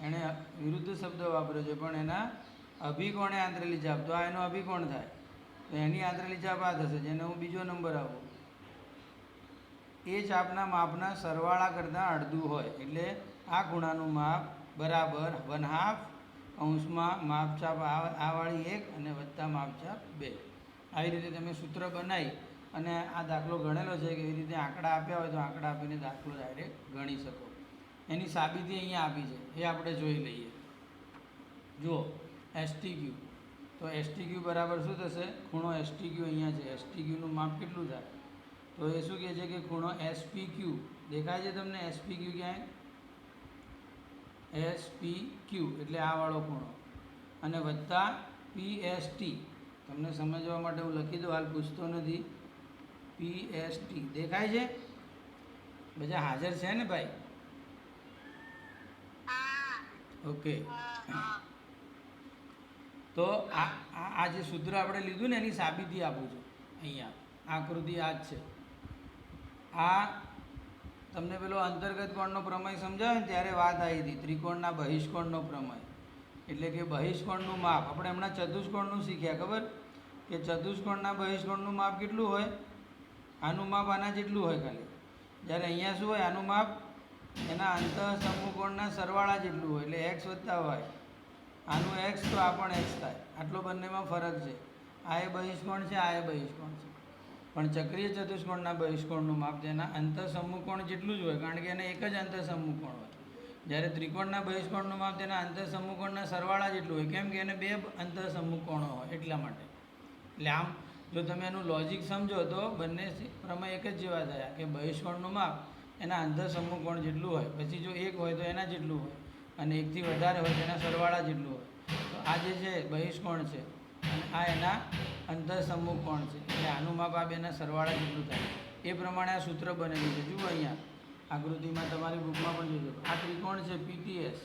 એણે વિરુદ્ધ શબ્દ વાપર્યો છે પણ એના અભિકોણે આંતરેલી ચાપ, તો આ એનો અભિકોણ થાય, તો એની આંતરેલી ચાપ આ થશે, જેને હું બીજો નંબર આપું. એ ચાપના માપના સરવાળા કરતાં અડધું હોય એટલે આ ખૂણાનું માપ બરાબર 1/2 કૌંસમાં માપચાપ આ વાળી 1 અને વત્તા માપચાપ 2. આવી રીતે તમે સૂત્ર બનાવી અને આ દાખલો ગણેલો છે કે એવી રીતે આંકડા આપ્યા હોય તો આંકડા આપીને દાખલો ડાયરેક્ટ ગણી શકો. એની સાબિતી અહીંયા આપી છે, એ આપણે જોઈ લઈએ. જુઓ STQ, તો STQ બરાબર શું થશે? ખૂણો STQ અહીંયા છે, STQનું માપ કેટલું થાય? તો એ શું કહે છે કે ખૂણો SPQ દેખાય છે તમને? SPQ ક્યાંય? SPQ એટલે આ વાળો ખૂણો અને વત્તા PST. તમને સમજવા માટે હું લખી દઉં, હાલ પૂછતો નથી. PST દેખાય છે? બધા હાજર છે ને ભાઈ? ઓકે. તો આ જે સૂત્ર આપણે લીધું ને એની સાબિતી આપું છું. અહીંયા આકૃતિ આ જ છે. આ તમને પેલો અંતર્ગત કોણનો પ્રમેય સમજાવે ને ત્યારે વાત આવી હતી, ત્રિકોણના બહિષ્કોણનો પ્રમેય. એટલે કે બહિષ્કોણનું માપ આપણે હમણાં ચતુષ્કોણનું શીખ્યા, ખબર કે ચતુષ્કોણના બહિષ્કોણનું માપ કેટલું હોય? આનું માપ આના જેટલું હોય ખાલી. જ્યારે અહીંયા શું હોય? આનું માપ એના અંતઃસમૂહકોણના સરવાળા જેટલું હોય એટલે x વત્તા y. આનું x તો આ પણ x થાય. આટલો બંનેમાં ફરક છે. આ એ બહિષ્કોણ છે, આ એ બહિષ્કોણ છે. પણ ચક્રીય ચતુષ્કોણના બહિષ્કોણનું માપ તેના અંતઃસમૂહકોણ જેટલું જ હોય, કારણ કે એને એક જ અંતઃસમૂહકોણ હોય. જ્યારે ત્રિકોણના બહિષ્કોણનું માપ તેના અંતઃસમૂહકોણના સરવાળા જેટલું હોય, કેમ કે એને 2 અંતઃસમૂહકોણો હોય એટલા માટે. એટલે આમ જો તમે એનું લોજિક સમજો તો બંને પ્રમેય એક જ જેવા થયા કે બહિષ્કોણનું માપ એના અંતઃસમૂહકોણ જેટલું હોય, પછી જો 1 હોય તો એના જેટલું હોય અને 1થી વધારે હોય તો એના સરવાળા જેટલું હોય. તો આ જે છે બહિષ્કોણ છે અને આ એના અંતઃસમૂહકોણ છે, એટલે આનું માપ આ બેના સરવાળા જેટલું થાય. એ પ્રમાણે આ સૂત્ર બનેલું છે. જુઓ અહીંયા આકૃતિમાં, તમારી બુકમાં પણ જોજો. આ ત્રિકોણ છે PTS.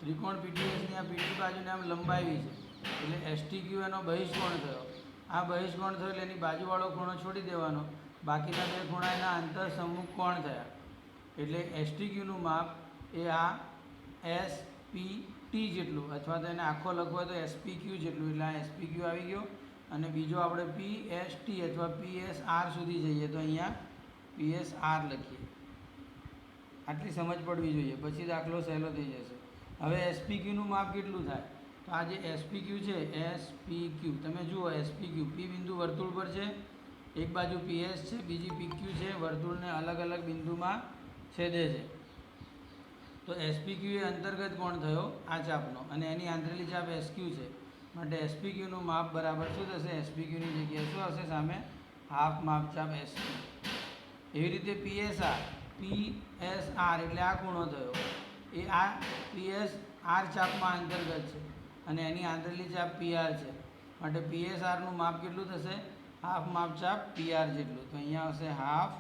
ત્રિકોણ PTSની આ પીટી બાજુને આમ લંબાવી છે એટલે STQ એનો બહિષ્કોણ થયો. આ બહિષ્કોણ થયો એટલે એની બાજુવાળો ખૂણો છોડી દેવાનો, બાકીના 2 ખૂણા એના અંતઃસમૂહકોણ થયા. એટલે STQનું માપ એ આ SPT જેટલું, અથવા તો એને આખો લખવો હોય તો SPQ જેટલું, એટલે આ SPQ આવી ગયો. અને બીજો આપણે PST અથવા PSR સુધી જઈએ તો અહીંયા PSR લખીએ. આટલી સમજ પડવી જોઈએ, પછી દાખલો સહેલો થઈ જશે. હવે SPQનું માપ કેટલું થાય? તો આ જે SPQ છે, SPQ તમે જુઓ, SPQ P બિંદુ વર્તુળ પર છે, એક બાજુ PS છે, બીજી PQ છે, વર્તુળને અલગ અલગ બિંદુમાં છેદે છે. તો SPQ એ અંતર્ગત કોણ થયો આ ચાપનો, અને એની આંતરેલી ચાપ SQ છે. માટે SPQનું માપ બરાબર શું થશે? SPQની જગ્યાએ શું આવશે સામે? હાફ માપચાપ SQ. એવી રીતે PSR એટલે આ ખૂણો થયો, એ આ PSR ચાપમાં અંતર્ગત છે અને એની આંતરેલી ચાપ PR છે. માટે PSRનું માપ કેટલું થશે? હાફ માપચાપ PR જેટલું. તો અહીંયા આવશે હાફ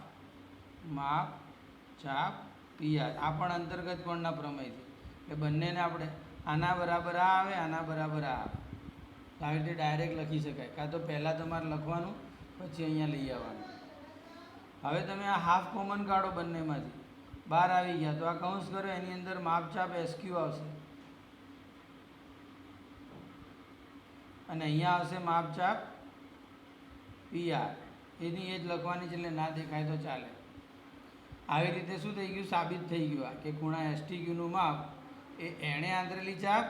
માપચાપ PR. આ પણ અંતર્ગત કોણના પ્રમેયથી, એટલે બંનેને આપણે આના બરાબર આ આવે, આના બરાબર આ આવે, આવી રીતે ડાયરેક્ટ લખી શકાય. કાં તો પહેલાં તમારે લખવાનું, પછી અહીંયા લઈ આવવાનું. હવે તમે આ હાફ કોમન કાઢો બંનેમાંથી, બહાર આવી ગયા તો આ કૌંસ કરો, એની અંદર માપચાપ SQ આવશે અને અહીંયા આવશે માપચાપ PR. એની એ જ લખવાની છે એટલે ના દેખાય તો ચાલે. આવી રીતે શું થઈ ગયું? સાબિત થઈ ગયું આ કે ખૂણા STQનું માપ એ એણે આંતરેલી ચાપ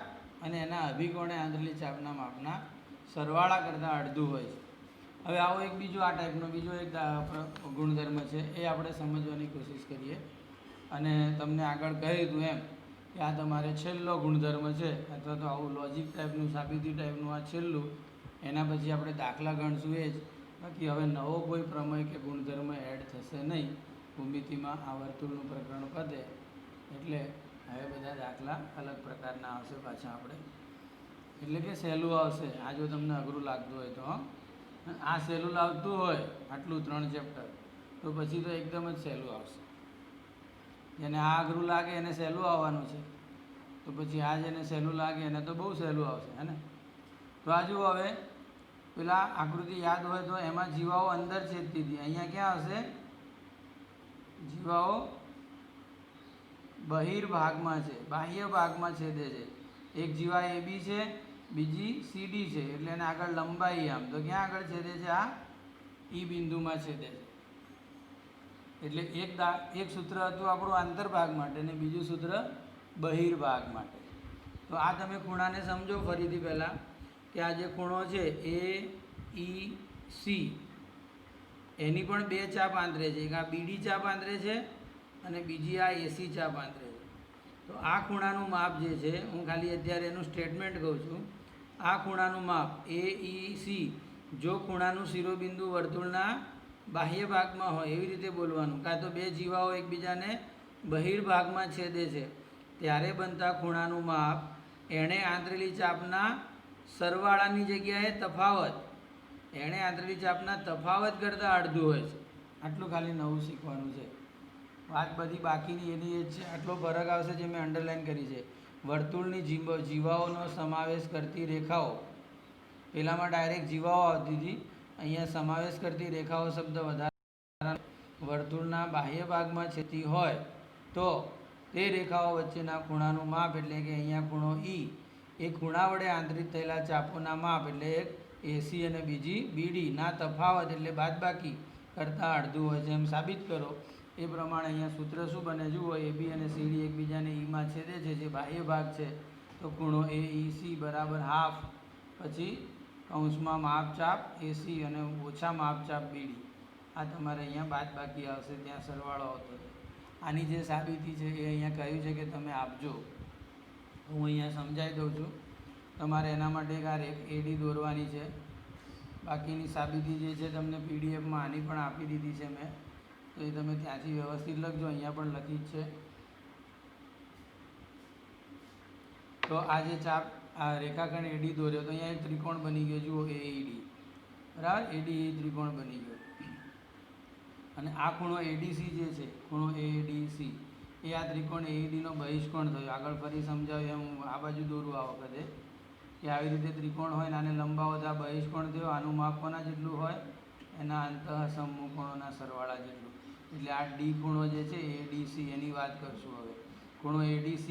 અને એના અભિકોણે આંતરેલી ચાપના માપના સરવાળા કરતાં અડધું હોય છે. હવે આવો એક બીજો આ ટાઈપનો બીજો એક ગુણધર્મ છે, એ આપણે સમજવાની કોશિશ કરીએ. અને તમને આગળ કહ્યું હતું એમ કે આ તમારે છેલ્લો ગુણધર્મ છે, અથવા તો આવું લોજિક ટાઈપનું, સાબિતી ટાઈપનું આ છેલ્લું. એના પછી આપણે દાખલા ગણશું એ જ. બાકી હવે નવો કોઈ પ્રમેય કે ગુણધર્મ એડ થશે નહીં. ભૂમિતિમાં આ વર્તુળનું પ્રકરણ પતે એટલે હવે બધા દાખલા અલગ પ્રકારના આવશે પાછા આપણે, એટલે કે સહેલું આવશે. આ જો તમને અઘરું લાગતું હોય તો, આ સહેલું લાગતું હોય આટલું 3 ચેપ્ટર, તો પછી તો એકદમ જ સહેલું આવશે. જેને આ અઘરું લાગે એને સહેલું આવવાનું છે, તો પછી આ જેને સહેલું લાગે એને તો બહુ સહેલું આવશે, હે ને? તો આ જુઓ, હવે પેલા આકૃતિ યાદ હોય તો એમાં જીવાઓ અંદર છેદતી હતી, અહીંયા ક્યાં હશે? જીવાઓ બહિર્ભાગમાં છે, બાહ્ય ભાગમાં છેદે છે. એક જીવા AB છે, બીજી CD છે, એટલે એને આગળ લંબાઈ આમ તો ક્યાં આગળ છેદે છે? આ E બિંદુમાં છેદે છે. એટલે એક સૂત્ર હતું આપણું આંતરભાગ માટે અને બીજું સૂત્ર બહિર્ભાગ માટે. તો આ તમે ખૂણાને સમજો ફરીથી પહેલાં કે આ જે ખૂણો છે AEC એની પણ બે ચાપ આંતરે છે. એક આ BD ચાપ આંતરે છે અને બીજી આ AC ચાપ આંતરે છે. તો આ ખૂણાનું માપ જે છે, હું ખાલી અત્યારે એનું સ્ટેટમેન્ટ કહું છું. આ ખૂણાનું માપ AEC જો ખૂણાનું શિરોબિંદુ વર્તુળના બાહ્ય ભાગમાં હોય એવી રીતે બોલવાનું, કાં તો બે જીવાઓ એકબીજાને બહિર્ભાગમાં છેદે છે ત્યારે બનતા ખૂણાનું માપ એણે આંતરેલી ચાપના સરવાળાની જગ્યાએ તફાવત કરતાં અડધું હોય છે. આટલું ખાલી નવું શીખવાનું છે. વાત બધી બાકીની એની એ જ છે. આટલો ફરક આવશે જે મેં અંડરલાઈન કરી છે. વર્તુળની જીવાઓનો સમાવેશ કરતી રેખાઓ, પેલામાં ડાયરેક્ટ જીવાઓ આવતી હતી, અહીંયા સમાવેશ કરતી રેખાઓ શબ્દ વધારે વર્તુળના બાહ્ય ભાગમાં છેદતી હોય તો તે રેખાઓ વચ્ચેના ખૂણાનું માપ એટલે કે અહીંયા ખૂણો E એ ખૂણા વડે આંતરિત થયેલા ચાપોના માપ એટલે એક AC અને બીજી BD ના તફાવત એટલે બાદબાકી કરતાં અડધું હોય છે એમ સાબિત કરો. એ પ્રમાણે અહીંયા સૂત્ર શું બને જુઓ, AB અને CD એકબીજાને Eમાં છેદે છે જે બાહ્ય ભાગ છે, તો ખૂણો AEC બરાબર હાફ, પછી કૌંસમાં માપચાપ AC અને ઓછા માપચાપ BD. આ તમારે અહીંયા બાદબાકી આવશે, ત્યાં સરવાળો આવતો છે. આની જે સાબિતી છે એ અહીંયા કહ્યું છે કે તમે આપજો. હું અહીંયા સમજાવી દઉં છું. તમારે એના માટે એક આ AD દોરવાની છે. બાકીની સાબિતી જે છે તમને PDFમાં આની પણ આપી દીધી છે મેં, તો એ તમે ત્યાંથી વ્યવસ્થિત લખજો. અહીંયા પણ લખી જ છે. તો આ જે ચાપ આ રેખાખંડ AD દોર્યો તો અહીંયા એક ત્રિકોણ બની ગયો જુઓ, AED બરાબર. ADE ત્રિકોણ બની ગયો અને આ ખૂણો ADC જે છે, ખૂણો ADC એ આ ત્રિકોણ AEDનો બહિષ્કોણ થયો. આગળ ફરી સમજાવ્યું એમ હું આ બાજુ દોરું આ વખતે કે આવી રીતે ત્રિકોણ હોય ને આને લંબાવો તો આ બહિષ્કોણ થયો. આનું માપ કોના જેટલું હોય? એના અંતઃસમૂહ ખૂણોના સરવાળા જેટલું. એટલે આ D ખૂણો જે છે ADC એની વાત કરશું હવે. ખૂણો ADC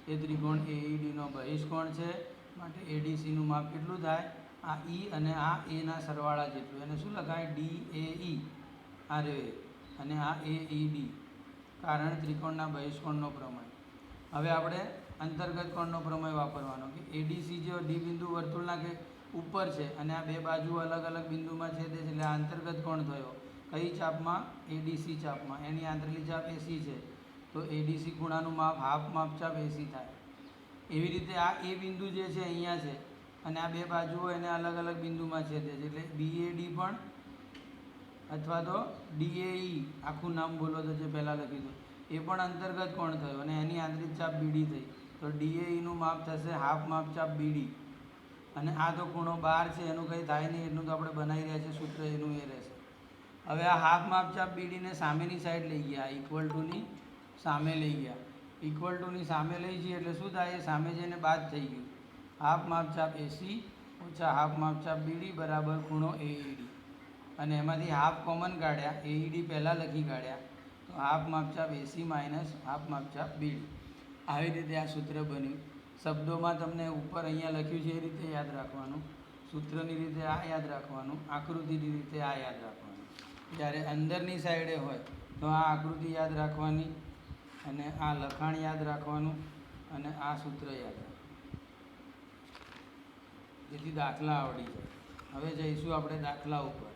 એ ત્રિકોણ AEDનો બહિષ્કોણ છે, માટે ADCનું માપ કેટલું થાય? આ E અને આ Aના સરવાળા જેટલું. એને શું લખાય? DAE આ રે અને આ AED, કારણ ત્રિકોણના બહિષ્કોણનો પ્રમેય. હવે આપણે અંતર્ગત કોણનો પ્રમેય વાપરવાનો કે ADC જો D બિંદુ વર્તુળના કે ઉપર છે અને આ બે બાજુ અલગ અલગ બિંદુમાં છેદે છે એટલે આ અંતર્ગત કોણ થયો? કઈ ચાપમાં? ADC ચાપમાં. એની આંતરેલી ચાપ AC છે, તો ADC ખૂણાનું માપ હાફ માપચાપ AC થાય. એવી રીતે આ એ બિંદુ જે છે અહીંયા છે અને આ બે બાજુઓ એને અલગ અલગ બિંદુમાં છેદે છે એટલે BAD પણ અથવા તો DAE આખું નામ બોલો તો જે પહેલાં લખ્યું હતું એ પણ અંતર્ગત કોણ થયો અને એની આંતરિક ચાપ BD થઈ, તો DAEનું માપ થશે હાફ માપચાપ BD. અને આ તો ખૂણો 12 છે, એનું કંઈ થાય નહીં, એટલું તો આપણે બનાવી રહ્યા છીએ સૂત્ર, એનું એ રહેશે. હવે આ હાફ માપચાપ BDને સામેની સાઈડ લઈ ગયા, ઇક્વલ ટુની સામે લઈ ગયા. ઇક્વલ ટુની સામે લઈ જઈએ એટલે શું થાય? એ સામે જઈને બાદ થઈ ગયું. હાફ માપચાપ AC ઓછા હાફ માપચાપ BD બરાબર ખૂણો AED. અને એમાંથી હાફ કોમન કાઢ્યા, AED પહેલાં લખી કાઢ્યા, તો હાફ માપચાપ AC માઇનસ હાફ માપચાપ BD. આવી રીતે આ સૂત્ર બન્યું. શબ્દોમાં તમને ઉપર અહીંયા લખ્યું છે એ રીતે યાદ રાખવાનું, સૂત્રની રીતે આ યાદ રાખવાનું, આકૃતિની રીતે આ યાદ રાખવાનું. જ્યારે અંદરની સાઈડે હોય તો આ આકૃતિ યાદ રાખવાની અને આ લખાણ યાદ રાખવાનું અને આ સૂત્ર યાદ રાખવાનું, જેથી દાખલા આવડી જાય. હવે જઈશું આપણે દાખલા ઉપર.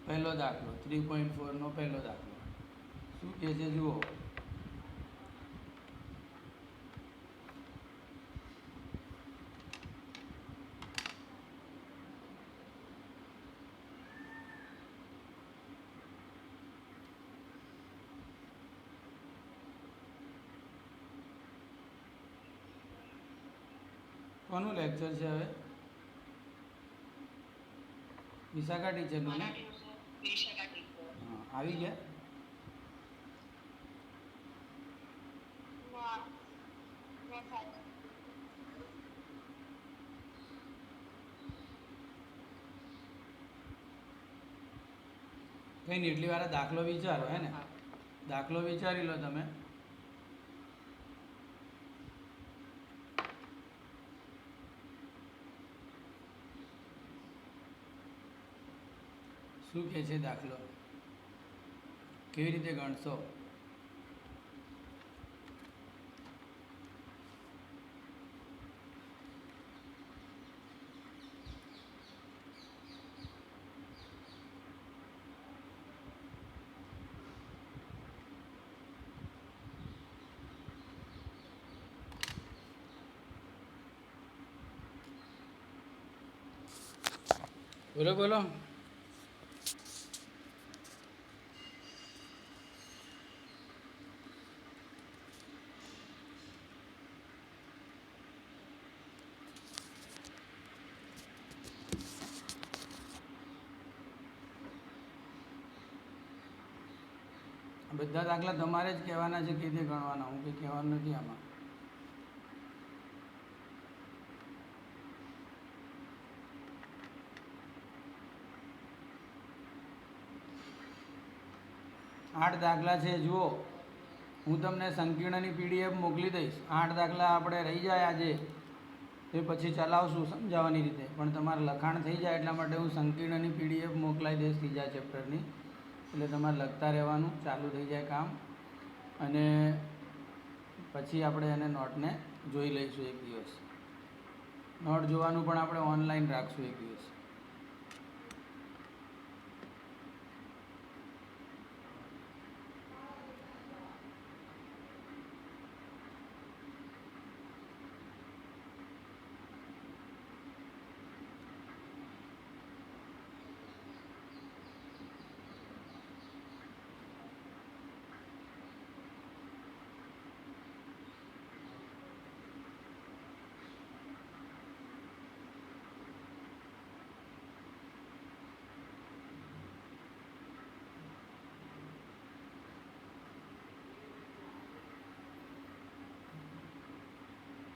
પહેલો દાખલો 3.4નો પહેલો દાખલો શું કહે છે જુઓ. કોનું લેક્ચર છે હવે? વિશાખા ટીચરનું ને? હા, આવી ગયા. કંઈ નહીં, એટલી વાર દાખલો વિચારો, હે ને? દાખલો વિચારી લો તમે. શું કહે છે દાખલો? કેવી રીતે ગણશો? બોલો બોલો. બધા દાખલા તમારે જ કહેવાના છે, કેવી રીતે ગણવાના. હું કંઈ કહેવાનું નથી આમાં. આઠ દાખલા છે, જુઓ. હું તમને સંકીર્ણની પીડીએફ મોકલી દઈશ. 8 દાખલા આપણે રહી જાય આજે, તે પછી ચલાવશું સમજાવવાની રીતે. પણ તમારે લખાણ થઈ જાય એટલા માટે હું સંકીર્ણની પીડીએફ મોકલાવી દઈશ 3જા ચેપ્ટરની. એટલે તમારે લખતા રહેવાનું, ચાલુ થઈ જાય કામ. અને પછી આપણે એને નોટને જોઈ લઈશું એક દિવસ. નોટ જોવાનું પણ આપણે ઓનલાઈન રાખશું એક દિવસ.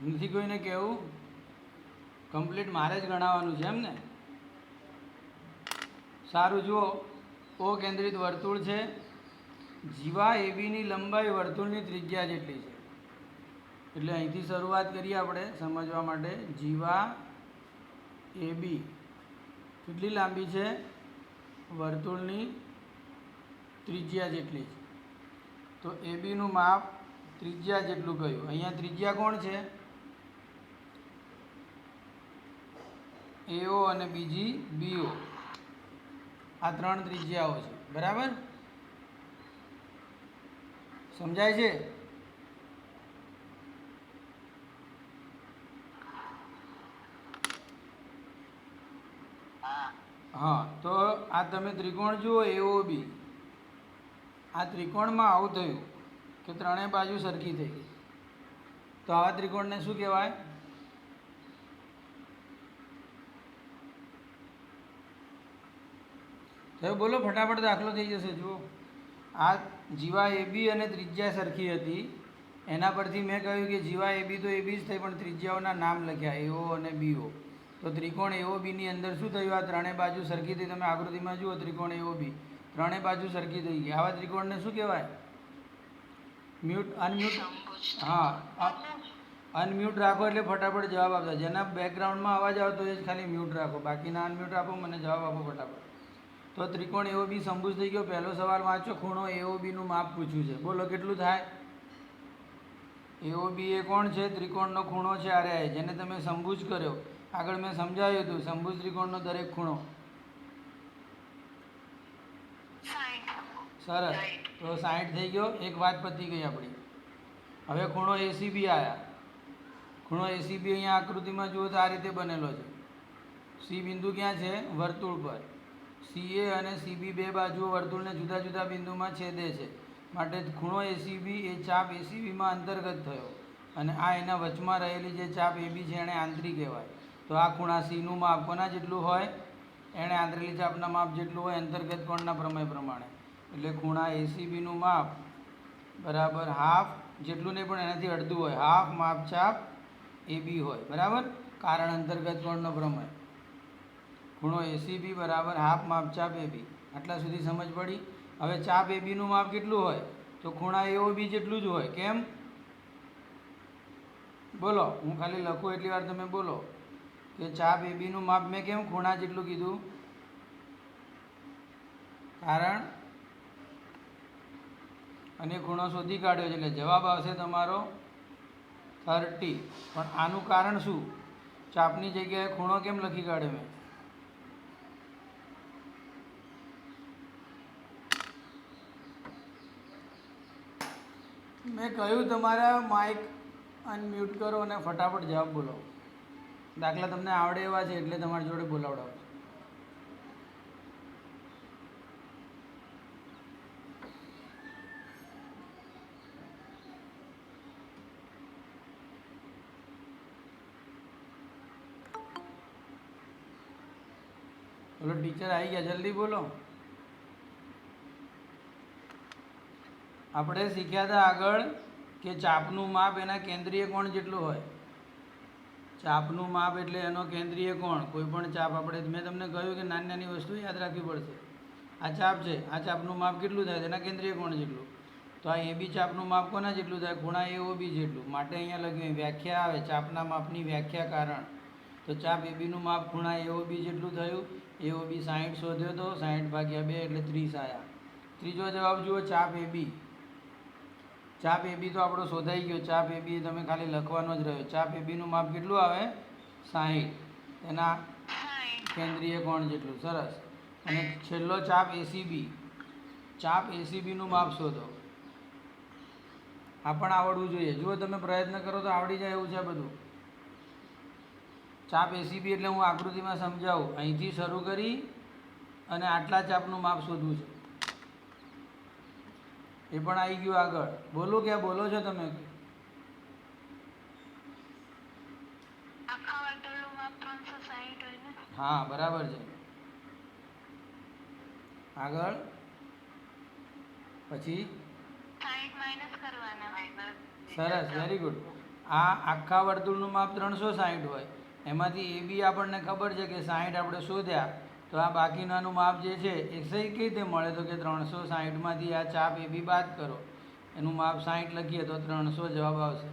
નથી કોઈને કહેવું? કમ્પ્લીટ મારે જ ગણાવવાનું છે એમ ને? સારું, જુઓ. ઓ કેન્દ્રિત વર્તુળ છે. જીવા એબીની લંબાઈ વર્તુળની ત્રિજ્યા જેટલી છે. એટલે અહીંથી શરૂઆત કરીએ આપણે સમજવા માટે. જીવા એબી કેટલી લાંબી છે? વર્તુળની ત્રિજ્યા જેટલી છે. તો એબીનું માપ ત્રિજ્યા જેટલું કહ્યું. અહીંયા ત્રિજ્યા કોણ છે? એઓ અને બીજી બીઓ. આ 3 ત્રિજ્યાઓ છે, બરાબર? સમજાય છે? હા, તો આ તમે ત્રિકોણ જુઓ એઓ બી. આ ત્રિકોણમાં આવું થયું કે 3 બાજુ સરખી થઈ ગઈ. તો આવા ત્રિકોણને શું કહેવાય? તો બોલો, ફટાફટ દાખલો થઈ જશે. જુઓ, આ જીવા એબી અને ત્રિજ્યા સરખી હતી. એના પરથી મેં કહ્યું કે જીવા એબી તો એબી જ થઈ, પણ ત્રિજ્યાઓના નામ લખ્યા એઓ અને બીઓ. તો ત્રિકોણ એઓ બીની અંદર શું થયું? આ 3 બાજુ સરખી થઈ. તમે આકૃતિમાં જુઓ, ત્રિકોણ એઓ બી 3 બાજુ સરખી થઈ ગઈ. આવા ત્રિકોણને શું કહેવાય? Mute, unmute. હા, અનમ્યુટ રાખો એટલે ફટાફટ જવાબ આપતા. જેના બેકગ્રાઉન્ડમાં અવાજ આવતો એ જ ખાલી મ્યુટ રાખો, બાકીના અનમ્યુટ આપો. મને જવાબ આપો ફટાફટ. તો ત્રિકોણ એઓ બી સમભુજ થઈ ગયો. પહેલો સવાલ વાંચો. ખૂણો એઓ બીનું માપ પૂછ્યું છે. બોલો કેટલું થાય? એઓ બી એ કોણ છે? ત્રિકોણનો ખૂણો છે. અરે, જેને તમે સમભુજ કર્યો. આગળ મેં સમજાવ્યું હતું સમભુજ ત્રિકોણનો દરેક ખૂણો. સરસ. તો 60 થઈ ગયો. એક વાત પતી ગઈ આપણી. હવે ખૂણો એસીબી આવ્યા. ખૂણો એસીબી અહીંયા આકૃતિમાં જુઓ તો આ રીતે બનેલો છે. સી બિંદુ ક્યાં છે? વર્તુળ પર. સીએ અને સીબી બે બાજુઓ વર્તુળને જુદા જુદા બિંદુમાં છેદે છે. માટે ખૂણો એસીબી એ ચાપ એસીબીમાં અંતર્ગત થયો. અને આ એના વચમાં રહેલી જે ચાપ એબી છે એને આંતરિક કહેવાય. તો આ ખૂણા સીનું માપ કોના જેટલું હોય? એણે આંતરેલી ચાપના માપ જેટલું હોય અંતર્ગત કોણના પ્રમેય પ્રમાણે. એટલે ખૂણા એસીબીનું માપ બરાબર હાફ જેટલું નહીં પણ એનાથી અડધું હોય. હાફ માપ ચાપ એબી હોય, બરાબર? કારણ અંતર્ગત કોણનો પ્રમેય. ખૂણો એસીબી બરાબર હાફ માપ ચાપ એબી. આટલા સુધી સમજ પડી? હવે ચાપ એબીનું માપ કેટલું હોય? તો ખૂણા એઓ બી જેટલું જ હોય. કેમ? બોલો, હું ખાલી લખું એટલી વાર તમે બોલો કે ચાપ એબીનું માપ મેં કેમ ખૂણા જેટલું કીધું? કારણ અને ખૂણો શોધી કાઢ્યો છે એટલે જવાબ આવશે તમારો 30. પણ આનું કારણ શું? ચાપની જગ્યાએ ખૂણો કેમ લખી કાઢ્યો મેં કહ્યું તમારા માઇક અનમ્યુટ કરો અને ફટાફટ જવાબ બોલો. દાખલા તમને આવડે એવા છે એટલે તમારી જોડે બોલાવડાવું. બોલો, ટીચર આવી ગયા, જલ્દી બોલો. આપણે શીખ્યા હતા આગળ કે ચાપનું માપ એના કેન્દ્રીય કોણ જેટલું હોય. ચાપનું માપ એટલે એનો કેન્દ્રીય કોણ. કોઈ પણ ચાપ આપણે, મેં તમને કહ્યું કે નાની નાની વસ્તુ યાદ રાખવી પડશે. આ ચાપ છે, આ ચાપનું માપ કેટલું થાય? એના કેન્દ્રીય કોણ જેટલું. તો આ એ બી ચાપનું માપ કોના જેટલું થાય? ખૂણા એઓ બી જેટલું. માટે અહીંયા લખ્યું વ્યાખ્યા આવે, ચાપના માપની વ્યાખ્યા કારણ. તો ચાપ એબીનું માપ ખૂણા એઓ બી જેટલું થયું. એઓ બી 60 શોધ્યો તો 60/2 એટલે 30 આવ્યા. ત્રીજો જવાબ જુઓ, ચાપ એબી. ચાપ એબી તો આપણો શોધાઈ ગયો. ચાપ એબી તમે ખાલી લખવાનો જ રહ્યો. ચાપ એબીનું માપ કેટલું આવે? 60. એના કેન્દ્રીય કોણ જેટલું. સરસ. અને છેલ્લો ચાપ એસીબી. ચાપ એસીબીનું માપ શોધો. આ પણ આવડવું જોઈએ. જુઓ, તમે પ્રયત્ન કરો તો આવડી જાય એવું છે બધું. ચાપ એસીબી એટલે હું આકૃતિમાં સમજાવું. અહીંથી શરૂ કરી અને આટલા ચાપનું માપ શોધવું છે. એ પણ આવી ગયું આગળ. બોલો, ક્યાં બોલો છો તમે? હા, બરાબર છે. આગળ પછી સરસ, વેરી ગુડ. આ આખા વર્તુળનું માપ 360 હોય. એમાંથી એ બી આપણને ખબર છે કે 60 આપણે શોધ્યા. તો આ બાકીનાનું માપ જે છે એ સહી કઈ રીતે મળે? તો કે 360માંથી આ ચાપ એ બી બાદ કરો, એનું માપ 60 લખીએ તો 300 જવાબ આવશે.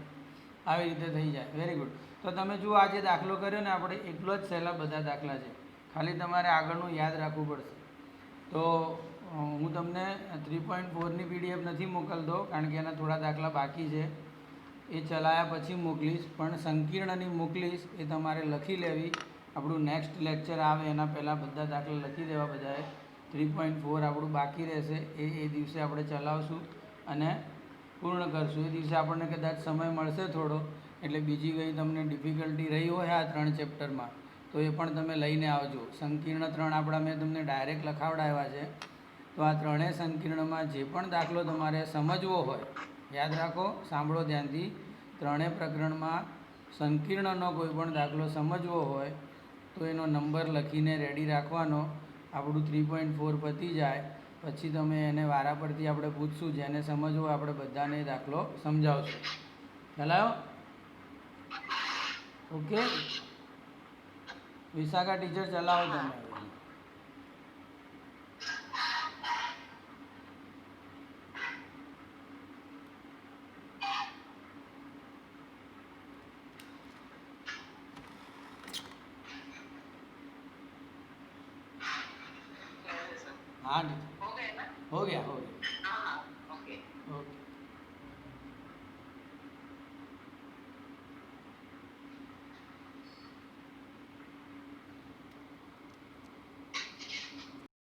આવી રીતે થઈ જાય. Very good. તો તમે જુઓ, આ જે દાખલો કર્યો ને આપણે, એટલો જ સહેલા બધા દાખલા છે. ખાલી તમારે આગળનું યાદ રાખવું પડશે. તો હું તમને 3.4ની પીડીએફ નથી મોકલતો કારણ કે એના થોડા દાખલા બાકી છે. એ ચલાવ્યા પછી મોકલીશ. પણ સંકીર્ણની મોકલીશ એ તમારે લખી લેવી. આપણું નેક્સ્ટ લેક્ચર આવે એના પહેલાં બધા દાખલા લખી દેવા બધાએ. 3.4 આપણું બાકી રહેશે. એ દિવસે આપણે ચલાવશું અને પૂર્ણ કરશું. એ દિવસે આપણને કદાચ સમય મળશે થોડો, એટલે બીજી કંઈ તમને ડિફિકલ્ટી રહી હોય આ 3 ચેપ્ટરમાં તો એ પણ તમે લઈને આવજો. સંકીર્ણ 3 આપણા મેં તમને ડાયરેક્ટ લખાવડાવ્યા છે. તો આ ત્રણેય સંકીર્ણમાં જે પણ દાખલો તમારે સમજવો હોય, યાદ રાખો, સાંભળો ધ્યાનથી. ત્રણેય પ્રકરણમાં સંકીર્ણનો કોઈ પણ દાખલો સમજવો હોય તો એનો નંબર લખીને રેડી રાખવાનો. આપણું 3.4 પતી જાય પછી તમે એને વારા પરથી આપણે પૂછશું. જેને સમજવો આપણે બધાને દાખલો સમજાવશું. ખ્યાલ આવ્યો? ઓકે. વિશાખા ટીચર ચલાવો તમે. हाँ हो गया। हाँ, ओके।